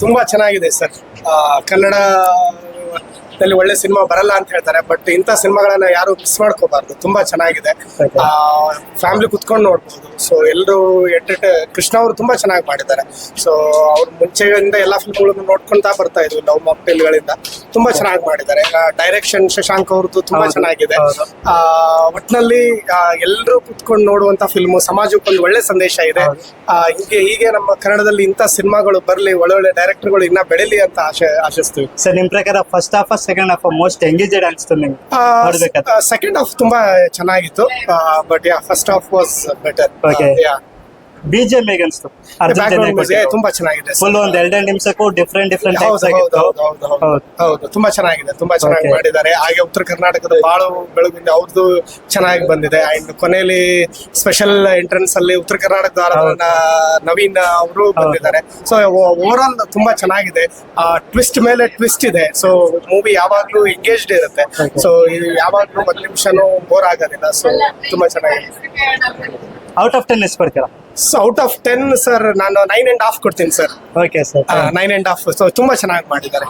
ತುಂಬಾ ಚೆನ್ನಾಗಿದೆ ಸರ್. ಕನ್ನಡದಲ್ಲಿ ಒಳ್ಳೆ ಸಿನಿಮಾ ಬರಲ್ಲ ಅಂತ ಹೇಳ್ತಾರೆ, ಬಟ್ ಇಂಥ ಸಿನಿಮಾಗಳನ್ನ ಯಾರು ಮಿಸ್ ಮಾಡ್ಕೋಬಾರ್ದು. ತುಂಬಾ ಚೆನ್ನಾಗಿದೆ, ಫ್ಯಾಮಿಲಿ ಕುತ್ಕೊಂಡು ನೋಡ್ಬೋದು. ಸೊ ಎಲ್ಲರೂ ಕೃಷ್ಣ ಅವರು ತುಂಬಾ ಚೆನ್ನಾಗಿ ಮಾಡಿದ್ದಾರೆ. ಸೊ ಅವ್ರು ಮುಂಚೆಯಿಂದ ಎಲ್ಲಾ ಫಿಲ್ಮ್ಗಳನ್ನು ನೋಡ್ಕೊಂತಾ ಬರ್ತಾ ಇದ್ವಿ ನಾವು ಮಕ್ಕಳುಗಳಿಂದ. ತುಂಬಾ ಚೆನ್ನಾಗಿ ಮಾಡಿದ್ದಾರೆ. ಡೈರೆಕ್ಷನ್ ಶಶಾಂಕ್ ಅವ್ರದ್ದು ತುಂಬಾ ಚೆನ್ನಾಗಿದೆ. ಒಟ್ನಲ್ಲಿ ಎಲ್ಲರೂ ಕುತ್ಕೊಂಡು ನೋಡುವಂತ ಫಿಲ್ಮು, ಸಮಾಜಕ್ಕೆ ಒಂದು ಒಳ್ಳೆ ಸಂದೇಶ ಇದೆ. ಹೀಗೆ ನಮ್ಮ ಕನ್ನಡದಲ್ಲಿ ಇಂಥ ಸಿನಿಮಾಗಳು ಬರಲಿ, ಒಳ್ಳೊಳ್ಳೆ ಡೈರೆಕ್ಟರ್ಗಳು ಇನ್ನ ಬೆಳಿಲಿ ಅಂತ ಆಶಿಸ್ತೀವಿ. ಸರ್ ನಿಮ್ ಪ್ರಕಾರ first half second half most engaged ಅನ್ಸ್ತು ನಿಮ್ಗೆ? ಸೆಕೆಂಡ್ ಹಾಫ್ ತುಂಬಾ ಚೆನ್ನಾಗಿತ್ತು, but first half was better. BGM ಹೇಗೆ ಅನ್ಸ್ತು? ತುಂಬಾ ಚೆನ್ನಾಗಿದೆ. ಫುಲ್ ಒಂದ್ 2 ನಿಮಿಷಕ್ಕೂ ಡಿಫ್ರೆಂಟ್ ಹೌದು, ತುಂಬಾ ಚೆನ್ನಾಗಿದೆ, ತುಂಬಾ ಚೆನ್ನಾಗಿ ಮಾಡಿದ್ದಾರೆ. ಹಾಗೆ ಉತ್ತರ ಕರ್ನಾಟಕದ ಬಾಳು ಬೆಳಗಿಂದ ಅವ್ರದ್ದು ಚೆನ್ನಾಗಿ ಬಂದಿದೆ. ಅಂಡ್ ಕೊನೆಯಲ್ಲಿ ಸ್ಪೆಷಲ್ ಎಂಟ್ರೆನ್ಸ್ ಅಲ್ಲಿ ಉತ್ತರ ಕರ್ನಾಟಕದ ನವೀನ್ ಅವರು ಬಂದಿದ್ದಾರೆ. ಸೊ ಓವರ್ ಆಲ್ ತುಂಬಾ ಚೆನ್ನಾಗಿದೆ. ಟ್ವಿಸ್ಟ್ ಮೇಲೆ ಟ್ವಿಸ್ಟ್ ಇದೆ. ಸೊ ಮೂವಿ ಯಾವಾಗ್ಲೂ ಎಂಗೇಜ್ಡ್ ಇರುತ್ತೆ. ಸೊ ಯಾವಾಗ್ಲೂ 1 ನಿಮಿಷನೂ ಬೋರ್ ಆಗೋದಿಲ್ಲ. ಸೊ ತುಂಬಾ ಚೆನ್ನಾಗಿದೆ. ಔಟ್ ಆಫ್ 10 ಎಷ್ಟು ಕೊಡ್ತೀರಾ? ಸೊ ಔಟ್ ಆಫ್ 10 ಸರ್ ನಾನು 9.5 ಕೊಡ್ತೀನಿ ಸರ್. Okay sir, 9.5. ಸೊ ತುಂಬಾ ಚೆನ್ನಾಗಿ ಮಾಡಿದ್ದಾರೆ.